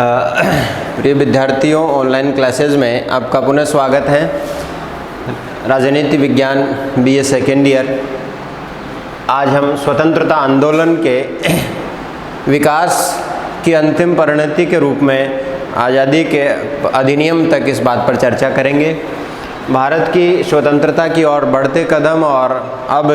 प्रिय विद्यार्थियों, online classes में आपका पुनः स्वागत है। राजनीति विज्ञान BA सेकेंड ईयर। आज हम स्वतंत्रता आंदोलन के विकास की अंतिम परिणति के रूप में आज़ादी के अधिनियम तक इस बात पर चर्चा करेंगे। भारत की स्वतंत्रता की ओर बढ़ते कदम, और अब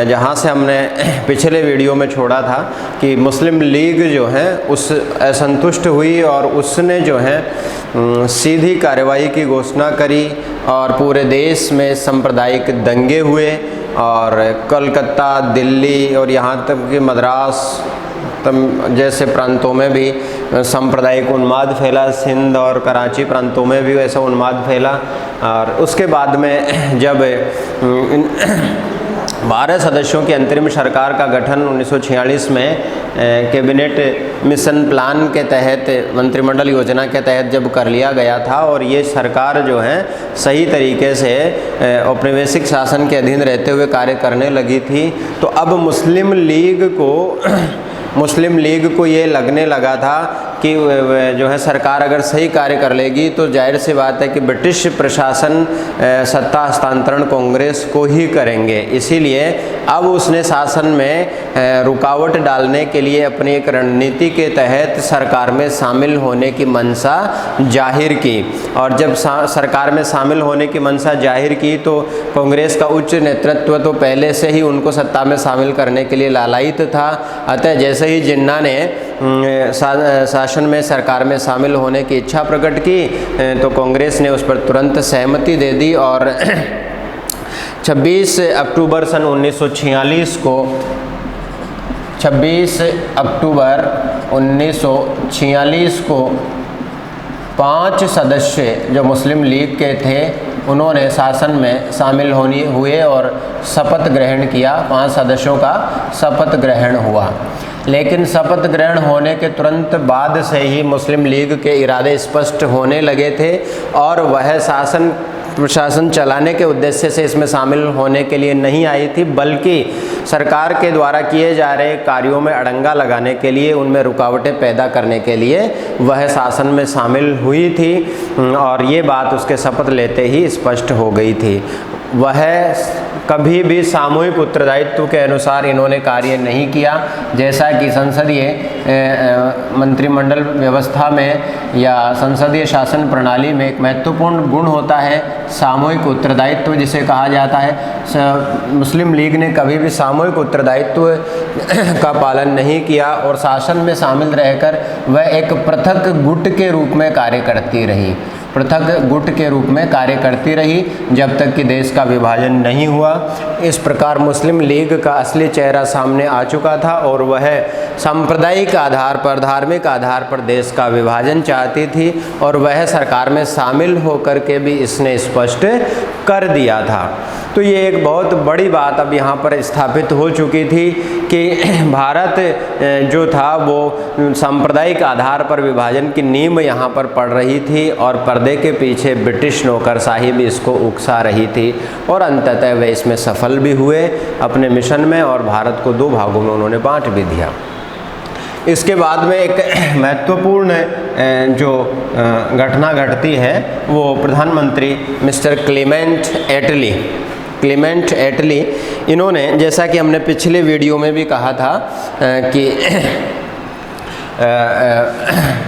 जहाँ से हमने पिछले वीडियो में छोड़ा था कि मुस्लिम लीग जो है उस असंतुष्ट हुई और उसने जो है सीधी कार्रवाई की घोषणा करी और पूरे देश में सांप्रदायिक दंगे हुए और कलकत्ता, दिल्ली और यहाँ तक कि मद्रास जैसे प्रांतों में भी सांप्रदायिक उन्माद फैला। सिंध और कराची प्रांतों में भी ऐसा उन्माद फैला। और उसके बाद में जब 12 सदस्यों की अंतरिम सरकार का गठन 1946 में कैबिनेट मिशन प्लान के तहत, मंत्रिमंडल योजना के तहत जब कर लिया गया था और ये सरकार जो है सही तरीके से औपनिवेशिक शासन के अधीन रहते हुए कार्य करने लगी थी, तो अब मुस्लिम लीग को ये लगने लगा था कि जो है सरकार अगर सही कार्य कर लेगी तो जाहिर सी बात है कि ब्रिटिश प्रशासन सत्ता हस्तांतरण कांग्रेस को ही करेंगे। इसीलिए अब उसने शासन में रुकावट डालने के लिए अपनी एक रणनीति के तहत सरकार में शामिल होने की मंशा जाहिर की। और जब सरकार में शामिल होने की मंशा जाहिर की तो कांग्रेस का उच्च नेतृत्व तो पहले से ही उनको सत्ता में शामिल करने के लिए लालायित था। अतः जैसे ही जिन्ना ने शासन में, सरकार में शामिल होने की इच्छा प्रकट की तो कांग्रेस ने उस पर तुरंत सहमति दे दी और 26 अक्टूबर सन 1946 को 26 अक्टूबर 1946 को 5 सदस्य जो मुस्लिम लीग के थे उन्होंने शासन में शामिल हुए और शपथ ग्रहण किया। 5 सदस्यों का शपथ ग्रहण हुआ। लेकिन शपथ ग्रहण होने के तुरंत बाद से ही मुस्लिम लीग के इरादे स्पष्ट होने लगे थे और वह प्रशासन चलाने के उद्देश्य से इसमें शामिल होने के लिए नहीं आई थी, बल्कि सरकार के द्वारा किए जा रहे कार्यों में अड़ंगा लगाने के लिए, उनमें रुकावटें पैदा करने के लिए वह शासन में शामिल हुई थी। और ये बात उसके शपथ लेते ही स्पष्ट हो गई थी। वह कभी भी सामूहिक उत्तरदायित्व के अनुसार इन्होंने कार्य नहीं किया, जैसा कि संसदीय मंत्रिमंडल व्यवस्था में या संसदीय शासन प्रणाली में एक महत्वपूर्ण गुण होता है सामूहिक उत्तरदायित्व जिसे कहा जाता है। मुस्लिम लीग ने कभी भी सामूहिक उत्तरदायित्व का पालन नहीं किया और शासन में शामिल रहकर वह एक पृथक गुट के रूप में कार्य करती रही जब तक कि देश का विभाजन नहीं हुआ। इस प्रकार मुस्लिम लीग का असली चेहरा सामने आ चुका था और वह सांप्रदायिक आधार पर, धार्मिक आधार पर देश का विभाजन चाहती थी और वह सरकार में शामिल होकर के भी इसने स्पष्ट कर दिया था। तो ये एक बहुत बड़ी बात अब यहाँ पर स्थापित हो चुकी थी कि भारत जो था वो सांप्रदायिक आधार पर विभाजन की नींव यहाँ पर पड़ रही थी और पर्दे के पीछे ब्रिटिश नौकरशाही भी इसको उकसा रही थी और अंततः वे इसमें सफल भी हुए अपने मिशन में और भारत को 2 भागों में उन्होंने बांट भी दिया। इसके बाद में एक महत्वपूर्ण जो घटना घटती है वो प्रधानमंत्री मिस्टर क्लेमेंट एटली इन्होंने, जैसा कि हमने पिछले वीडियो में भी कहा था कि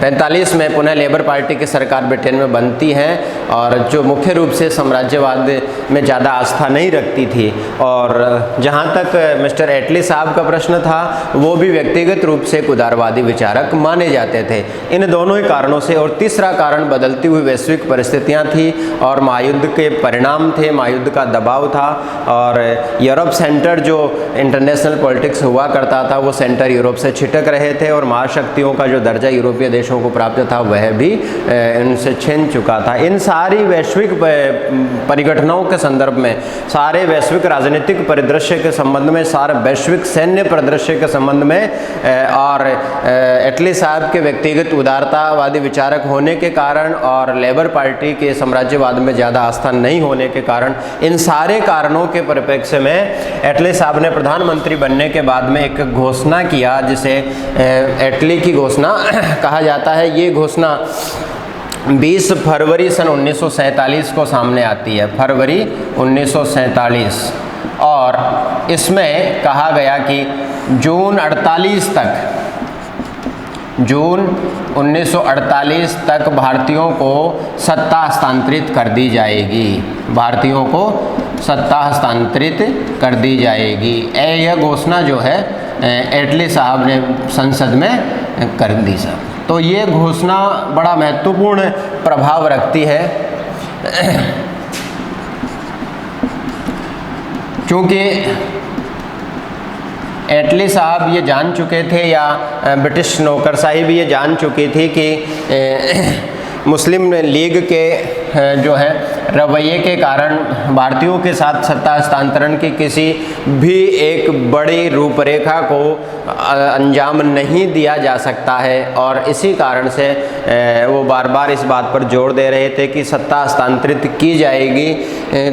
45 में पुनः लेबर पार्टी की सरकार ब्रिटेन में बनती है और जो मुख्य रूप से साम्राज्यवाद में ज़्यादा आस्था नहीं रखती थी। और जहाँ तक मिस्टर एटली साहब का प्रश्न था वो भी व्यक्तिगत रूप से एक उदारवादी विचारक माने जाते थे। इन दोनों ही कारणों से, और तीसरा कारण बदलती हुई वैश्विक परिस्थितियाँ थी और महायुद्ध के परिणाम थे, महायुद्ध का दबाव था और यूरोप सेंटर जो इंटरनेशनल पॉलिटिक्स हुआ करता था वो सेंटर यूरोप से छिटक रहे थे और महाशक्तियों का जो दर्जा यूरोपीय देशों को प्राप्त था वह भी इनसे छिन चुका था। इन सारी वैश्विक परिघटनाओं के संदर्भ में, सारे वैश्विक राजनीतिक परिदृश्य के संबंध में, सारे वैश्विक सैन्य परिदृश्य के संबंध में और एटली साहब के व्यक्तिगत उदारतावादी विचारक होने के कारण और लेबर पार्टी के साम्राज्यवाद में ज़्यादा आस्था नहीं होने के कारण, इन सारे कारणों के परिप्रेक्ष्य में एटली साहब ने प्रधानमंत्री बनने के बाद में एक घोषणा किया जिसे एटली की घोषणा कहा जाता है। ये घोषणा 20 फरवरी सन 1947 को सामने आती है, फरवरी 1947, और इसमें कहा गया कि जून 1948 तक भारतीयों को सत्ता हस्तांतरित कर दी जाएगी, भारतीयों को सत्ता हस्तांतरित कर दी जाएगी। यह घोषणा जो है एटली साहब ने संसद में कर दी सर। तो ये घोषणा बड़ा महत्वपूर्ण प्रभाव रखती है, क्योंकि एटली साहब ये जान चुके थे, या ब्रिटिश नौकरशाही भी ये जान चुकी थी कि मुस्लिम लीग के जो है रवैये के कारण भारतीयों के साथ सत्ता हस्तांतरण की किसी भी एक बड़ी रूपरेखा को अंजाम नहीं दिया जा सकता है, और इसी कारण से वो बार बार इस बात पर जोर दे रहे थे कि सत्ता हस्तांतरित की जाएगी,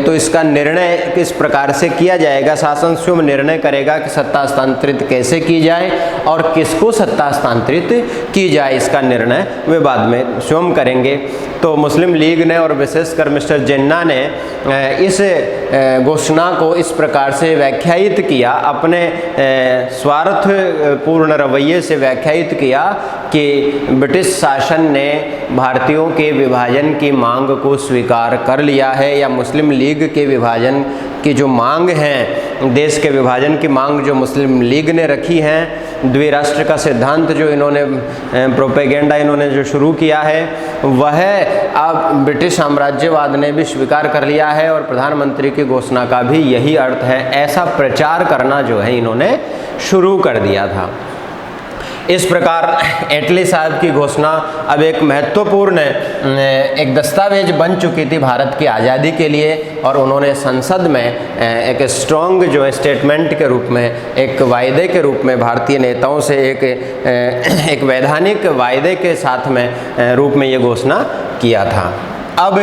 तो इसका निर्णय किस प्रकार से किया जाएगा, शासन स्वयं निर्णय करेगा कि सत्ता हस्तांतरित कैसे की जाए और किसको सत्ता हस्तांतरित की जाए, इसका निर्णय वे बाद में स्वयं करेंगे। तो मुस्लिम लीग ने और विशेषकर मिस्टर जिन्ना ने इस घोषणा को इस प्रकार से व्याख्यायित किया, अपने स्वार्थपूर्ण रवैये से व्याख्यायित किया कि ब्रिटिश शासन ने भारतीयों के विभाजन की मांग को स्वीकार कर लिया है, या मुस्लिम लीग के विभाजन की जो मांग है, देश के विभाजन की मांग जो मुस्लिम लीग ने रखी है, द्विराष्ट्र का सिद्धांत जो इन्होंने प्रोपेगेंडा इन्होंने जो शुरू किया है, वह अब ब्रिटिश साम्राज्यवाद ने भी स्वीकार कर लिया है, और प्रधानमंत्री की घोषणा का भी यही अर्थ है। ऐसा प्रचार करना जो है इन्होंने शुरू कर दिया था। इस प्रकार एटली साहब की घोषणा अब एक महत्वपूर्ण एक दस्तावेज बन चुकी थी भारत की आज़ादी के लिए, और उन्होंने संसद में एक स्ट्रॉन्ग जो है स्टेटमेंट के रूप में, एक वायदे के रूप में भारतीय नेताओं से एक वैधानिक वायदे के साथ में रूप में ये घोषणा किया था। अब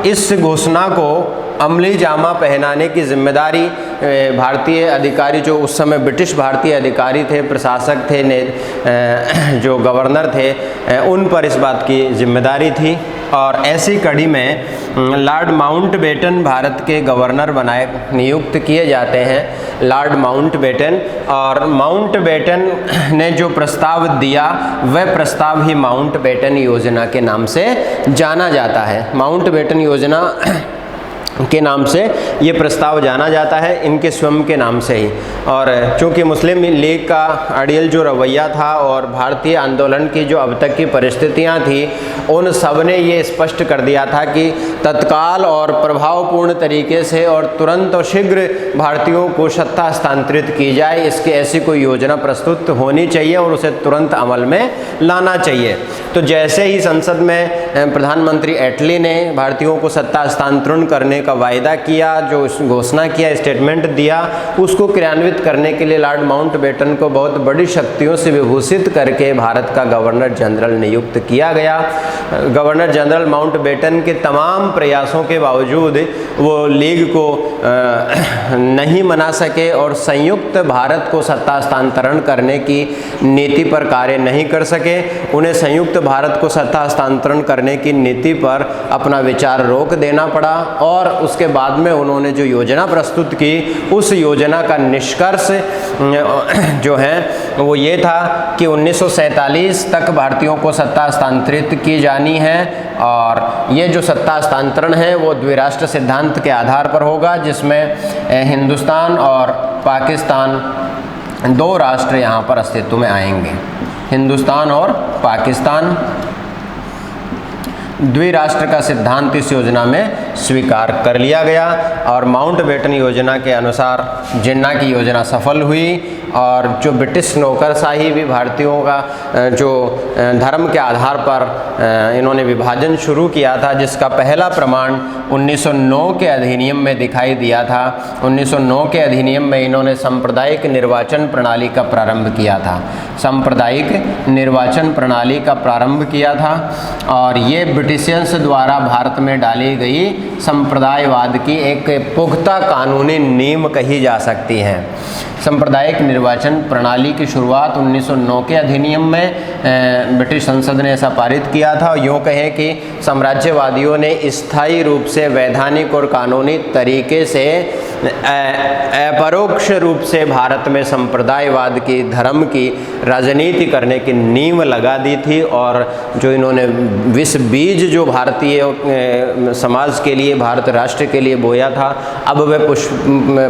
इस घोषणा को अमली जामा पहनाने की जिम्मेदारी भारतीय अधिकारी, जो उस समय ब्रिटिश भारतीय अधिकारी थे, प्रशासक थे, जो गवर्नर थे, उन पर इस बात की जिम्मेदारी थी। और ऐसी कड़ी में लॉर्ड माउंटबेटन भारत के गवर्नर नियुक्त किए जाते हैं, लॉर्ड माउंटबेटन। और माउंटबेटन ने जो प्रस्ताव दिया वह प्रस्ताव ही माउंटबेटन योजना के नाम से जाना जाता है। माउंटबेटन योजना के नाम से ये प्रस्ताव जाना जाता है, इनके स्वयं के नाम से ही। और चूँकि मुस्लिम लीग का अड़ियल जो रवैया था और भारतीय आंदोलन की जो अब तक की परिस्थितियां थी, उन सब ने ये स्पष्ट कर दिया था कि तत्काल और प्रभावपूर्ण तरीके से और तुरंत और शीघ्र भारतीयों को सत्ता हस्तांतरित की जाए, इसकी ऐसी कोई योजना प्रस्तुत होनी चाहिए और उसे तुरंत अमल में लाना चाहिए। तो जैसे ही संसद में प्रधानमंत्री एटली ने भारतीयों को सत्ता हस्तांतरण करने का वायदा किया, जो घोषणा किया, स्टेटमेंट दिया, उसको क्रियान्वित करने के लिए लॉर्ड माउंटबेटन को बहुत बड़ी शक्तियों से विभूषित करके भारत का गवर्नर जनरल नियुक्त किया गया। गवर्नर जनरल माउंटबेटन के तमाम प्रयासों के बावजूद वो लीग को नहीं मना सके और संयुक्त भारत को सत्ता हस्तांतरण करने की नीति पर कार्य नहीं कर सके। उन्हें संयुक्त भारत को सत्ता हस्तांतरण करने की नीति पर अपना विचार रोक देना पड़ा, और उसके बाद में उन्होंने जो योजना प्रस्तुत की, उस योजना का निष्कर्ष जो है वो ये था कि 1947 तक भारतीयों को सत्ता हस्तांतरित की जानी है, और ये जो सत्ता हस्तांतरण है वो द्विराष्ट्र सिद्धांत के आधार पर होगा, जिसमें हिंदुस्तान और पाकिस्तान दो राष्ट्र यहाँ पर अस्तित्व में आएंगे। हिंदुस्तान और पाकिस्तान, द्विराष्ट्र का सिद्धांत इस योजना में स्वीकार कर लिया गया। और माउंटबेटन योजना के अनुसार जिन्ना की योजना सफल हुई, और जो ब्रिटिश नौकरशाही भी भारतीयों का जो धर्म के आधार पर इन्होंने विभाजन शुरू किया था, जिसका पहला प्रमाण 1909 के अधिनियम में दिखाई दिया था। 1909 के अधिनियम में इन्होंने सांप्रदायिक निर्वाचन प्रणाली का प्रारंभ किया था, सांप्रदायिक निर्वाचन प्रणाली का प्रारंभ किया था। और ये ब्रिटिशियंस द्वारा भारत में डाली गई संप्रदायवाद की एक पुख्ता कानूनी नींव कही जा सकती है। सांप्रदायिक निर्वाचन प्रणाली की शुरुआत 1909 के अधिनियम में ब्रिटिश संसद ने ऐसा पारित किया था। यूँ कहें कि साम्राज्यवादियों ने स्थायी रूप से वैधानिक और कानूनी तरीके से अपरोक्ष रूप से भारत में संप्रदायवाद की, धर्म की राजनीति करने की नींव लगा दी थी। और जो इन्होंने विष बीज जो भारतीय समाज के लिए, भारत राष्ट्र के लिए बोया था, अब वह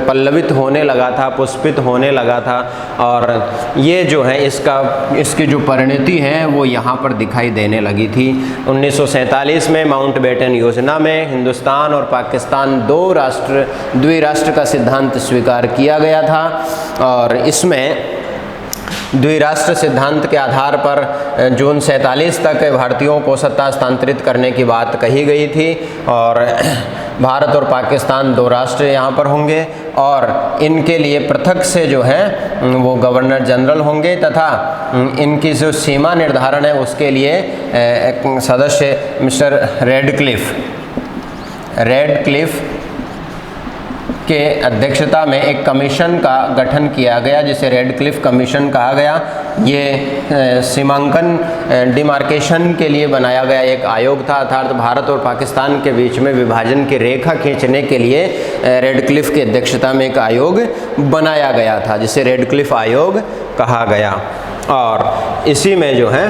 पल्लवित होने लगा था, पुष्पित होने लगा था। और ये जो है इसकी जो परिणति है वो यहाँ पर दिखाई देने लगी थी। 1947 में माउंटबेटन योजना में हिंदुस्तान और पाकिस्तान द्विराष्ट्र का सिद्धांत स्वीकार किया गया था। और इसमें द्विराष्ट्र सिद्धांत के आधार पर जून 47 तक भारतीयों को सत्ता हस्तांतरित करने की बात कही गई थी। और भारत और पाकिस्तान दो राष्ट्र यहाँ पर होंगे और इनके लिए पृथक से जो है वो गवर्नर जनरल होंगे तथा इनकी जो सीमा निर्धारण है उसके लिए एक सदस्य मिस्टर रेडक्लिफ के अध्यक्षता में एक कमीशन का गठन किया गया जिसे रेडक्लिफ कमीशन कहा गया। ये सीमांकन डिमार्केशन के लिए बनाया गया एक आयोग था, अर्थात भारत और पाकिस्तान के बीच में विभाजन की रेखा खींचने के लिए रेडक्लिफ की अध्यक्षता में एक आयोग बनाया गया था जिसे रेडक्लिफ आयोग कहा गया। और इसी में जो है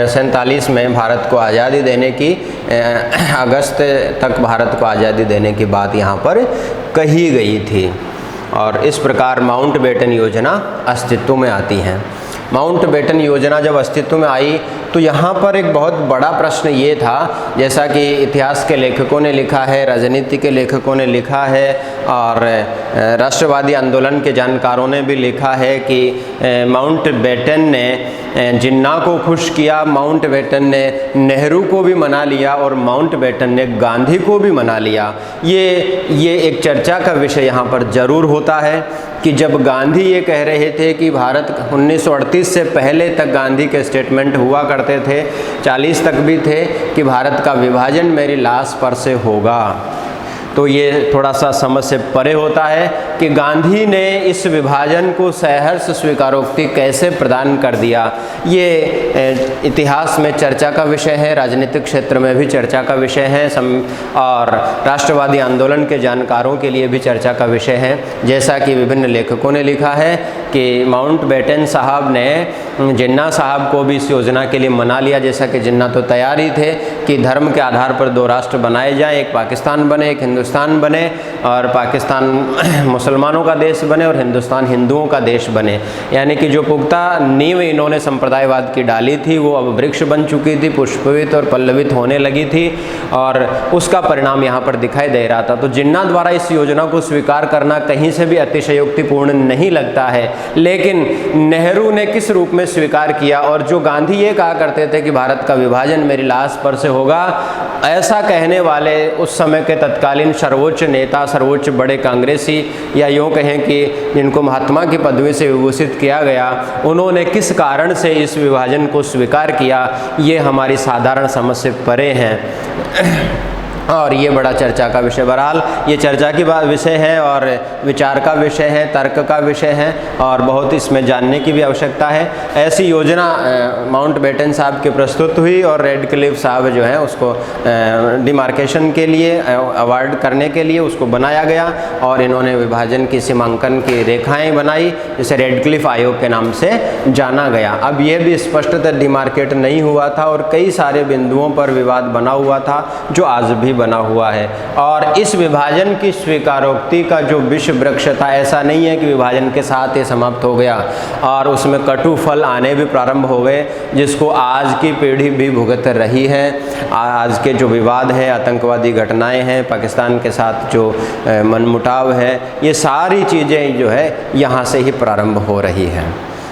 47 में भारत को आज़ादी देने की, अगस्त तक भारत को आज़ादी देने की बात यहाँ पर कही गई थी। और इस प्रकार माउंटबेटन योजना अस्तित्व में आती है। माउंटबेटन योजना जब अस्तित्व में आई तो यहाँ पर एक बहुत बड़ा प्रश्न ये था, जैसा कि इतिहास के लेखकों ने लिखा है, राजनीति के लेखकों ने लिखा है और राष्ट्रवादी आंदोलन के जानकारों ने भी लिखा है कि माउंटबेटन ने जिन्ना को खुश किया, माउंटबेटन ने नेहरू को भी मना लिया और माउंटबेटन ने गांधी को भी मना लिया। ये एक चर्चा का विषय यहाँ पर ज़रूर होता है कि जब गांधी ये कह रहे थे कि भारत 1938 से पहले तक गांधी के स्टेटमेंट हुआ करते थे, 40 तक भी थे कि भारत का विभाजन मेरी लाश पर से होगा, तो ये थोड़ा सा समझ से परे होता है कि गांधी ने इस विभाजन को सहर्ष स्वीकारोक्ति कैसे प्रदान कर दिया। ये इतिहास में चर्चा का विषय है, राजनीतिक क्षेत्र में भी चर्चा का विषय है और राष्ट्रवादी आंदोलन के जानकारों के लिए भी चर्चा का विषय है। जैसा कि विभिन्न लेखकों ने लिखा है कि माउंटबेटन साहब ने जिन्ना साहब को भी इस योजना के लिए मना लिया, जैसा कि जिन्ना तो तैयार ही थे कि धर्म के आधार पर दो राष्ट्र बनाए जाएं, एक पाकिस्तान बने, एक हिंदुस्तान बने और पाकिस्तान मुसलमानों का देश बने और हिंदुस्तान हिंदुओं का देश बने। यानी कि जो पुख्ता नींव इन्होंने संप्रदायवाद की डाली थी वो अब वृक्ष बन चुकी थी, पुष्पित और पल्लवित होने लगी थी और उसका परिणाम यहाँ पर दिखाई दे रहा था। तो जिन्ना द्वारा इस योजना को स्वीकार करना कहीं से भी अतिशयोक्तिपूर्ण नहीं लगता है, लेकिन नेहरू ने किस रूप में स्वीकार किया। और जो गांधी ये कहा करते थे कि भारत का विभाजन मेरी लाश पर से होगा, ऐसा कहने वाले उस समय के तत्कालीन सर्वोच्च नेता, सर्वोच्च बड़े कांग्रेसी या यूँ कहें कि जिनको महात्मा की पदवी से विभूषित किया गया, उन्होंने किस कारण से इस विभाजन को स्वीकार किया, ये हमारी साधारण समझ से परे हैं और ये बड़ा चर्चा का विषय। बहरहाल ये चर्चा की विषय है और विचार का विषय है, तर्क का विषय है और बहुत इसमें जानने की भी आवश्यकता है। ऐसी योजना माउंटबेटन साहब की प्रस्तुत हुई और रेडक्लिफ साहब जो है उसको डिमार्केशन के लिए, अवार्ड करने के लिए उसको बनाया गया और इन्होंने विभाजन की सीमांकन की रेखाएँ बनाई, जिसे रेडक्लिफ आयोग के नाम से जाना गया। अब ये भी स्पष्टतः डिमार्केट नहीं हुआ था और कई सारे बिंदुओं पर विवाद बना हुआ था जो आज भी बना हुआ है। और इस विभाजन की स्वीकारोक्ति का जो विश्व वृक्ष था, ऐसा नहीं है कि विभाजन के साथ ये समाप्त हो गया और उसमें कटु फल आने भी प्रारंभ हो गए, जिसको आज की पीढ़ी भी भुगत रही है। आज के जो विवाद है, आतंकवादी घटनाएं हैं, पाकिस्तान के साथ जो मनमुटाव है, ये सारी चीज़ें जो है यहाँ से ही प्रारंभ हो रही है।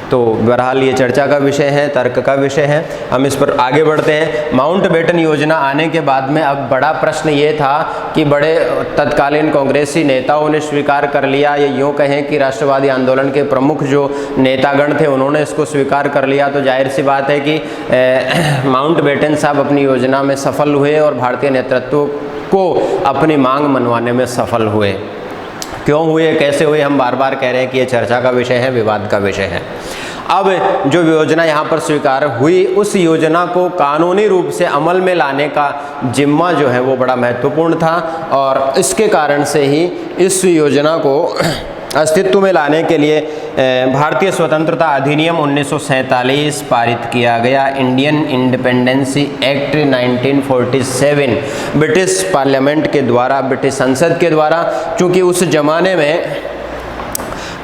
तो बहरहाल ये चर्चा का विषय है, तर्क का विषय है। हम इस पर आगे बढ़ते हैं। माउंटबेटन योजना आने के बाद में अब बड़ा प्रश्न ये था कि बड़े तत्कालीन कांग्रेसी नेताओं ने स्वीकार कर लिया, ये यूँ कहें कि राष्ट्रवादी आंदोलन के प्रमुख जो नेतागण थे उन्होंने इसको स्वीकार कर लिया, तो जाहिर सी बात है कि माउंटबेटन साहब अपनी योजना में सफल हुए और भारतीय नेतृत्व को अपनी मांग मनवाने में सफल हुए। क्यों हुए, कैसे हुए, हम बार बार कह रहे हैं कि ये चर्चा का विषय है, विवाद का विषय है। अब जो योजना यहाँ पर स्वीकार हुई, उस योजना को कानूनी रूप से अमल में लाने का जिम्मा जो है वो बड़ा महत्वपूर्ण था, और इसके कारण से ही इस योजना को अस्तित्व में लाने के लिए भारतीय स्वतंत्रता अधिनियम 1947 पारित किया गया। Indian independency act 1947 British parliament के द्वारा, ब्रिटिश संसद के द्वारा, चूँकि उस जमाने में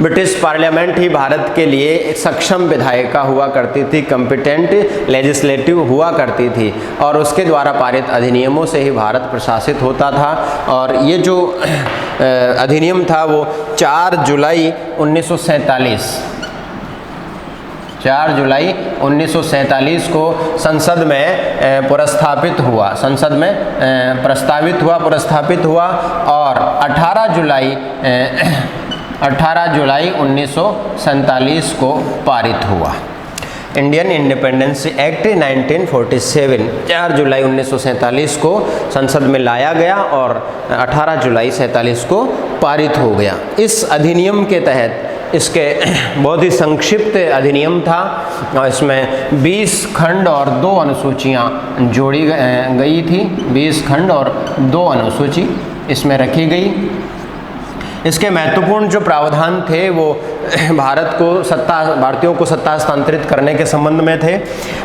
ब्रिटिश पार्लियामेंट ही भारत के लिए एक सक्षम विधायिका हुआ करती थी, कॉम्पिटेंट लेजिस्लेटिव हुआ करती थी, और उसके द्वारा पारित अधिनियमों से ही भारत प्रशासित होता था। और ये जो अधिनियम था वो 4 जुलाई 1947 को संसद में प्रस्तावित हुआ और 18 जुलाई 1947 को पारित हुआ। इंडियन इंडिपेंडेंस एक्ट 1947 4 जुलाई 1947 को संसद में लाया गया और 18 जुलाई 47 को पारित हो गया। इस अधिनियम के तहत, इसके बहुत ही संक्षिप्त अधिनियम था, और इसमें 20 खंड और 2 अनुसूचियाँ जोड़ी गई थी। 20 खंड और 2 अनुसूची इसमें रखी गई। इसके महत्वपूर्ण जो प्रावधान थे वो भारतीयों को सत्ता हस्तांतरित करने के संबंध में थे।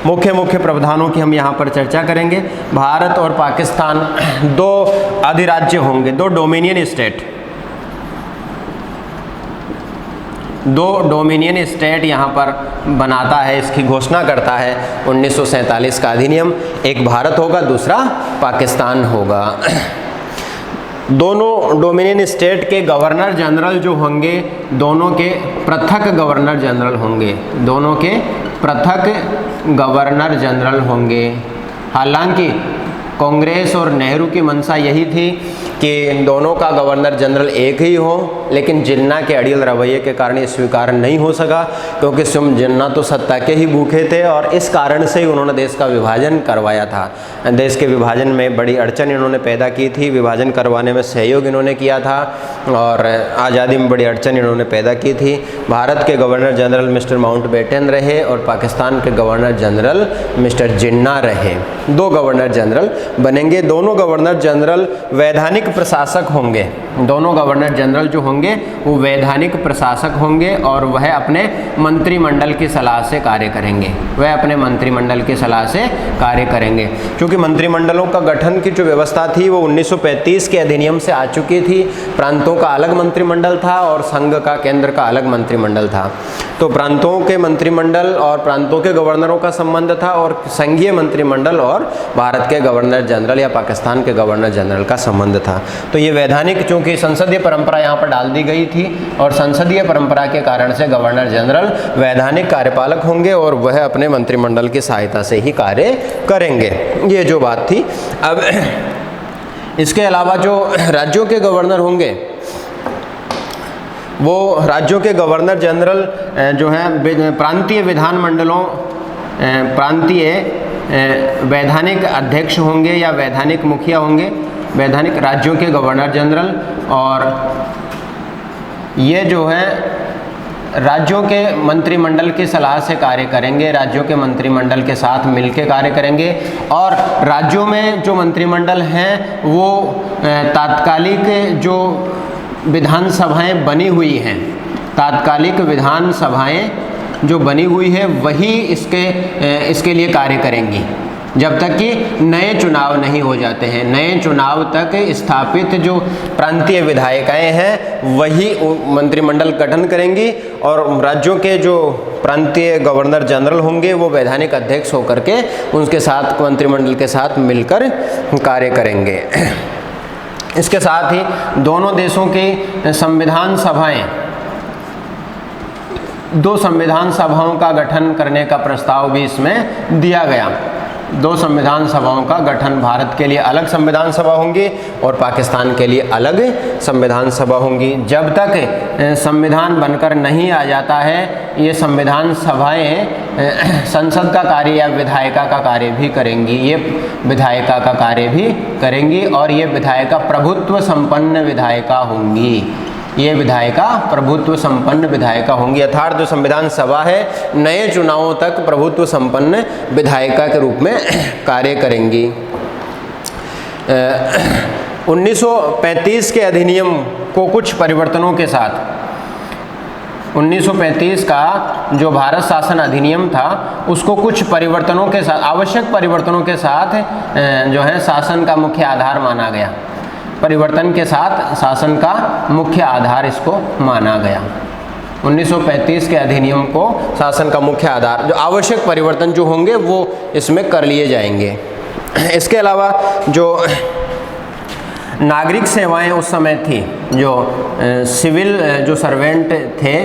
मुख्य प्रावधानों की हम यहाँ पर चर्चा करेंगे। भारत और पाकिस्तान 2 अधिराज्य होंगे, 2 डोमिनियन स्टेट, 2 डोमिनियन स्टेट यहाँ पर बनाता है, इसकी घोषणा करता है 1947 का अधिनियम। एक भारत होगा, दूसरा पाकिस्तान होगा। दोनों डोमिनियन स्टेट के गवर्नर जनरल जो होंगे, दोनों के पृथक गवर्नर जनरल होंगे। हालांकि कांग्रेस और नेहरू की मंशा यही थी कि दोनों का गवर्नर जनरल एक ही हो, लेकिन जिन्ना के अड़ियल रवैये के कारण ये स्वीकार नहीं हो सका, क्योंकि स्वयं जिन्ना तो सत्ता के ही भूखे थे, और इस कारण से ही उन्होंने देश का विभाजन करवाया था। देश के विभाजन में बड़ी अड़चन इन्होंने पैदा की थी, विभाजन करवाने में सहयोग इन्होंने किया था, और आज़ादी में बड़ी अड़चन इन्होंने पैदा की थी। भारत के गवर्नर जनरल मिस्टर माउंटबेटन रहे और पाकिस्तान के गवर्नर जनरल मिस्टर जिन्ना रहे। 2 गवर्नर जनरल बनेंगे। दोनों गवर्नर जनरल वैधानिक प्रशासक होंगे। दोनों गवर्नर जनरल जो होंगे वो वैधानिक प्रशासक होंगे, और वह अपने मंत्रिमंडल की सलाह से कार्य करेंगे। क्योंकि मंत्रिमंडलों का गठन की जो व्यवस्था थी वो 1935 के अधिनियम से आ चुकी थी। प्रांतों का अलग मंत्रिमंडल था और संघ का, केंद्र का अलग मंत्रिमंडल था। तो प्रांतों के मंत्रिमंडल और प्रांतों के गवर्नरों का संबंध था, और संघीय मंत्रिमंडल और भारत के गवर्नर जनरल या पाकिस्तान के गवर्नर जनरल का संबंध था। तो ये वैधानिक, चूंकि संसदीय परंपरा यहाँ पर डाल दी गई थी, और संसदीय परंपरा के कारण से गवर्नर जनरल वैधानिक कार्यपालक होंगे और वह अपने मंत्रिमंडल की सहायता से ही कार्य करेंगे। ये जो बात थी। अब इसके अलावा जो राज्यों के गवर्नर होंगे, वो राज्यों के गवर्नर जनरल जो हैं प्रांतीय विधानमंडलों, प्रांतीय वैधानिक अध्यक्ष होंगे या वैधानिक मुखिया होंगे, वैधानिक राज्यों के गवर्नर जनरल। और ये जो है राज्यों के मंत्रिमंडल की सलाह से कार्य करेंगे, राज्यों के मंत्रिमंडल के साथ मिलकर कार्य करेंगे। और राज्यों में जो मंत्रिमंडल हैं वो तात्कालिक जो विधानसभाएं बनी हुई हैं, तात्कालिक विधानसभाएं जो बनी हुई है वही इसके लिए कार्य करेंगी, जब तक कि नए चुनाव नहीं हो जाते हैं। नए चुनाव तक स्थापित जो प्रांतीय विधायिकाएं हैं वही मंत्रिमंडल गठन करेंगी, और राज्यों के जो प्रांतीय गवर्नर जनरल होंगे वो वैधानिक अध्यक्ष होकर के उनके साथ, मंत्रिमंडल के साथ मिलकर कार्य करेंगे। इसके साथ ही दोनों देशों की संविधान सभाएं, 2 संविधान सभाओं का गठन करने का प्रस्ताव भी इसमें दिया गया। 2 संविधान सभाओं का गठन, भारत के लिए अलग संविधान सभा होंगी और पाकिस्तान के लिए अलग संविधान सभा होंगी। जब तक संविधान बनकर नहीं आ जाता है, ये संविधान सभाएं संसद का कार्य या विधायिका का कार्य भी करेंगी। ये विधायिका का कार्य भी करेंगी और ये विधायिका प्रभुत्व संपन्न विधायिका होंगी। ये विधायिका प्रभुत्व संपन्न विधायिका होंगी, अर्थात जो संविधान सभा है नए चुनावों तक प्रभुत्व संपन्न विधायिका के रूप में कार्य करेंगी। 1935 के अधिनियम को कुछ परिवर्तनों के साथ, 1935 का जो भारत शासन अधिनियम था उसको कुछ परिवर्तनों के साथ, आवश्यक परिवर्तनों के साथ जो है शासन का मुख्य आधार माना गया। परिवर्तन के साथ शासन का मुख्य आधार इसको माना गया। 1935 के अधिनियम को शासन का मुख्य आधार, जो आवश्यक परिवर्तन जो होंगे वो इसमें कर लिए जाएंगे। इसके अलावा जो नागरिक सेवाएं उस समय थी, जो सिविल जो सर्वेंट थे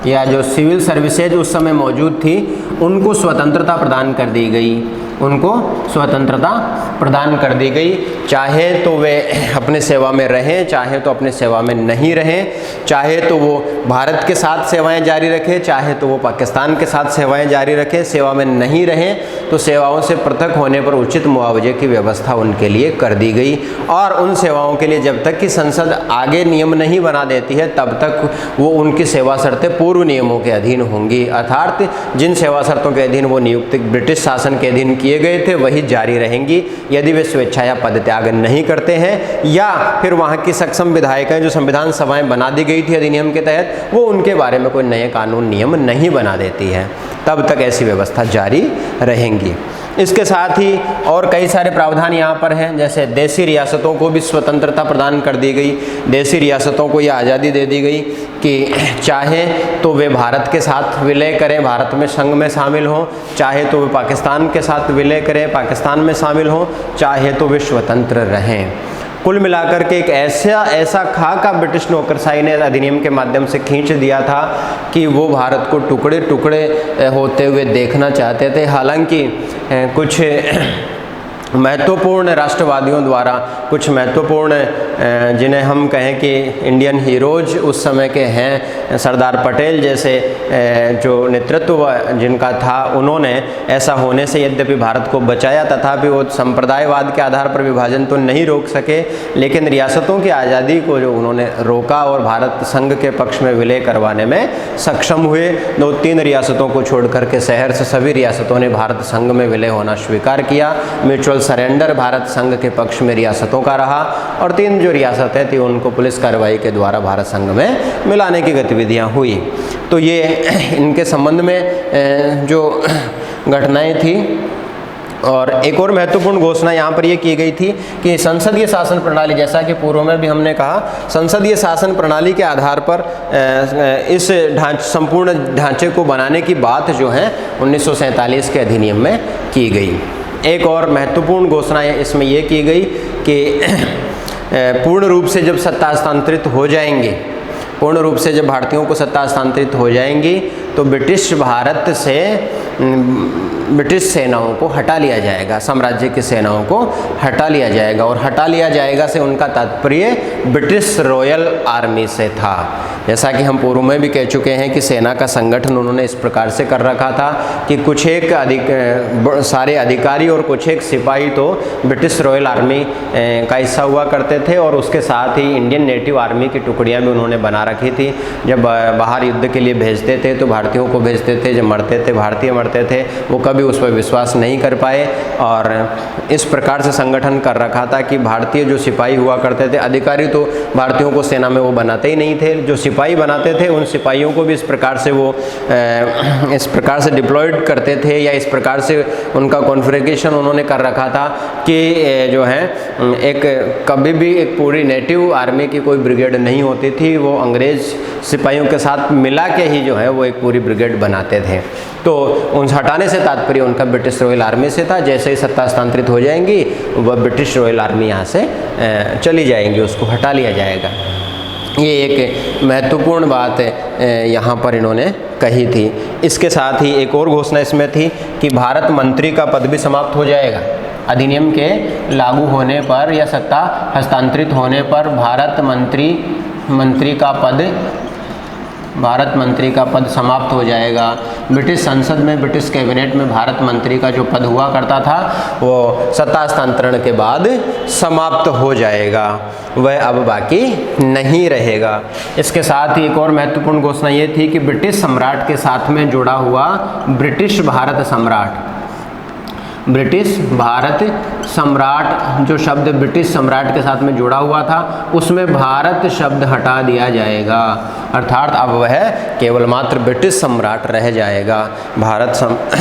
या जो सिविल सर्विसेज उस समय मौजूद थी, उनको स्वतंत्रता प्रदान कर दी गई। उनको स्वतंत्रता प्रदान कर दी गई, चाहे तो वे अपने सेवा में रहें, चाहे तो अपने सेवा में नहीं रहें, चाहे तो वो भारत के साथ सेवाएं जारी रखें, चाहे तो वो पाकिस्तान के साथ सेवाएं जारी रखें। सेवा में नहीं रहें तो सेवाओं से पृथक होने पर उचित मुआवजे की व्यवस्था उनके लिए कर दी गई। और उन सेवाओं के लिए जब तक कि संसद आगे नियम नहीं बना देती है तब तक वो उनकी सेवा शर्तें पूर्व नियमों के अधीन होंगी, अर्थात जिन सेवा शर्तों के अधीन वो नियुक्ति ब्रिटिश शासन के अधीन किए गए थे वही जारी रहेंगी, यदि वे स्वेच्छा या पद त्याग नहीं करते हैं या फिर वहाँ की सक्षम विधायिकाएं जो संविधान सभाएं बना दी गई थी अधिनियम के तहत, वो उनके बारे में कोई नए कानून नियम नहीं बना देती है, तब तक ऐसी व्यवस्था जारी रहेंगी। इसके साथ ही और कई सारे प्रावधान यहाँ पर हैं, जैसे देसी रियासतों को भी स्वतंत्रता प्रदान कर दी गई। देसी रियासतों को यह आज़ादी दे दी गई कि चाहे तो वे भारत के साथ विलय करें, भारत में संघ में शामिल हों, चाहे तो वे पाकिस्तान के साथ विलय करें, पाकिस्तान में शामिल हों, चाहे तो वे स्वतंत्र रहें। कुल मिलाकर के एक ऐसा खाका ब्रिटिश नौकरशाही ने अधिनियम के माध्यम से खींच दिया था कि वो भारत को टुकड़े टुकड़े होते हुए देखना चाहते थे। हालांकि कुछ महत्वपूर्ण राष्ट्रवादियों द्वारा, कुछ महत्वपूर्ण जिन्हें हम कहें कि इंडियन हीरोज उस समय के हैं, सरदार पटेल जैसे जो नेतृत्व जिनका था, उन्होंने ऐसा होने से यद्यपि भारत को बचाया, तथापि वो संप्रदायवाद के आधार पर विभाजन तो नहीं रोक सके, लेकिन रियासतों की आज़ादी को जो उन्होंने रोका और भारत संघ के पक्ष में विलय करवाने में सक्षम हुए। 2-3 रियासतों को छोड़ करके शहर से सभी रियासतों ने भारत संघ में विलय होना स्वीकार किया। म्यूचुअल सरेंडर भारत संघ के पक्ष में रियासतों का रहा और 3 जो रियासतें थी उनको पुलिस कार्रवाई के द्वारा भारत संघ में मिलाने की गतिविधियां हुई। तो ये इनके संबंध में जो घटनाएं थी। और एक और महत्वपूर्ण घोषणा यहाँ पर यह की गई थी कि संसदीय शासन प्रणाली, जैसा कि पूर्व में भी हमने कहा, संसदीय शासन प्रणाली के आधार पर इस संपूर्ण ढांचे को बनाने की बात जो है 1947 के अधिनियम में की गई। एक और महत्वपूर्ण घोषणा इसमें यह की गई कि पूर्ण रूप से जब सत्ता हस्तांतरित हो जाएंगे, पूर्ण रूप से जब भारतीयों को सत्ता हस्तांतरित हो जाएंगी तो ब्रिटिश भारत से ब्रिटिश सेनाओं को हटा लिया जाएगा, साम्राज्य की सेनाओं को हटा लिया जाएगा। और हटा लिया जाएगा से उनका तात्पर्य ब्रिटिश रॉयल आर्मी से था। जैसा कि हम पूर्व में भी कह चुके हैं कि सेना का संगठन उन्होंने इस प्रकार से कर रखा था कि कुछ एक सारे अधिकारी और कुछ एक सिपाही तो ब्रिटिश रॉयल आर्मी का हिस्सा हुआ करते थे और उसके साथ ही इंडियन नेटिव आर्मी की टुकड़ियाँ भी उन्होंने बना रखी थी। जब बाहर युद्ध के लिए भेजते थे तो भारतीयों को भेजते थे, जब मरते थे भारतीय मरते थे, वो कभी उस पर विश्वास नहीं कर पाए और इस प्रकार से संगठन कर रखा था कि भारतीय जो सिपाही हुआ करते थे, अधिकारी तो भारतीयों को सेना में वो बनाते ही नहीं थे, जो सिपाही बनाते थे उन सिपाहियों को भी इस प्रकार से वो इस प्रकार से डिप्लॉयड करते थे या इस प्रकार से उनका कॉन्फ़िगरेशन उन्होंने कर रखा था कि जो है एक कभी भी एक पूरी नेटिव आर्मी की कोई ब्रिगेड नहीं होती थी, वो अंग्रेज़ सिपाहियों के साथ मिला के ही जो है वो एक पूरी ब्रिगेड बनाते थे। तो उन हटाने से तात्पर्य उनका ब्रिटिश रॉयल आर्मी से था। जैसे ही सत्ता हस्तांतरित हो जाएंगी वह ब्रिटिश रॉयल आर्मी यहाँ से चली जाएंगी, उसको हटा लिया जाएगा। ये एक महत्वपूर्ण बात यहाँ पर इन्होंने कही थी। इसके साथ ही एक और घोषणा इसमें थी कि भारत मंत्री का पद भी समाप्त हो जाएगा। अधिनियम के लागू होने पर या सत्ता हस्तांतरित होने पर भारत मंत्री का पद समाप्त हो जाएगा। ब्रिटिश संसद में, ब्रिटिश कैबिनेट में भारत मंत्री का जो पद हुआ करता था वो सत्ता हस्तांतरण के बाद समाप्त हो जाएगा, वह अब बाकी नहीं रहेगा। इसके साथ ही एक और महत्वपूर्ण घोषणा ये थी कि ब्रिटिश सम्राट के साथ में जुड़ा हुआ ब्रिटिश भारत सम्राट जो शब्द ब्रिटिश सम्राट के साथ में जुड़ा हुआ था उसमें भारत शब्द हटा दिया जाएगा, अर्थात अब वह केवल मात्र ब्रिटिश सम्राट रह जाएगा। भारत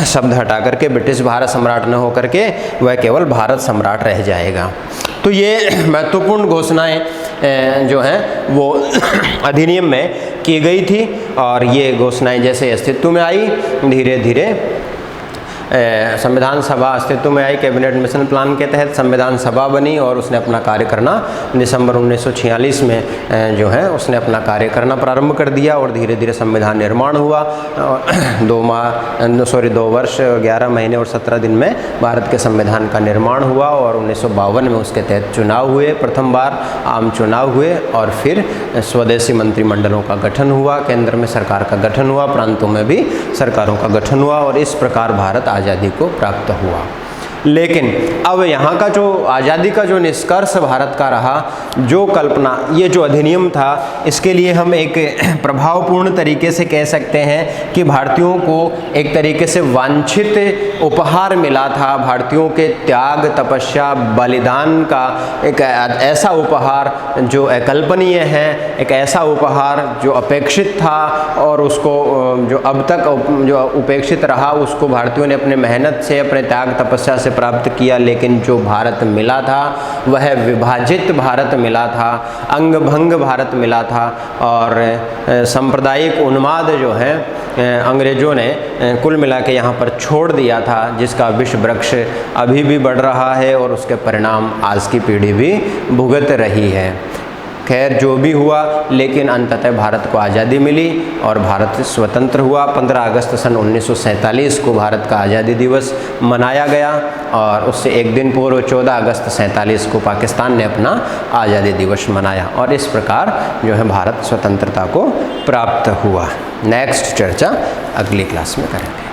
शब्द हटा करके ब्रिटिश भारत सम्राट न हो करके वह केवल भारत सम्राट रह जाएगा। तो ये महत्वपूर्ण घोषणाएं जो हैं वो अधिनियम में की गई थी और ये घोषणाएं जैसे अस्तित्व में आई, धीरे धीरे संविधान सभा अस्तित्व में आई। कैबिनेट मिशन प्लान के तहत संविधान सभा बनी और उसने अपना कार्य करना दिसंबर 1946 में जो है उसने अपना कार्य करना प्रारंभ कर दिया और धीरे धीरे संविधान निर्माण हुआ। 2 वर्ष 11 महीने और 17 दिन में भारत के संविधान का निर्माण हुआ और 1952 में उसके तहत चुनाव हुए, प्रथम बार आम चुनाव हुए और फिर स्वदेशी मंत्रिमंडलों का गठन हुआ, केंद्र में सरकार का गठन हुआ, प्रांतों में भी सरकारों का गठन हुआ और इस प्रकार भारत आज़ादी को प्राप्त हुआ। लेकिन अब यहाँ का जो आज़ादी का जो निष्कर्ष भारत का रहा, जो कल्पना, ये जो अधिनियम था, इसके लिए हम एक प्रभावपूर्ण तरीके से कह सकते हैं कि भारतीयों को एक तरीके से वांछित उपहार मिला था। भारतीयों के त्याग, तपस्या, बलिदान का एक ऐसा उपहार जो अकल्पनीय है, एक ऐसा उपहार जो अपेक्षित था और उसको जो अब तक जो उपेक्षित रहा उसको भारतीयों ने अपने मेहनत से, अपने त्याग तपस्या से प्राप्त किया। लेकिन जो भारत मिला था वह विभाजित भारत मिला था, अंग भंग भारत मिला था और सांप्रदायिक उन्माद जो है अंग्रेज़ों ने कुल मिला के यहाँ पर छोड़ दिया था, जिसका विष वृक्ष अभी भी बढ़ रहा है और उसके परिणाम आज की पीढ़ी भी भुगत रही है। खैर जो भी हुआ, लेकिन अंततः भारत को आज़ादी मिली और भारत स्वतंत्र हुआ। 15 अगस्त सन 1947 को भारत का आज़ादी दिवस मनाया गया और उससे एक दिन पूर्व 14 अगस्त 47 को पाकिस्तान ने अपना आज़ादी दिवस मनाया और इस प्रकार जो है भारत स्वतंत्रता को प्राप्त हुआ। नेक्स्ट चर्चा अगली क्लास में करेंगे।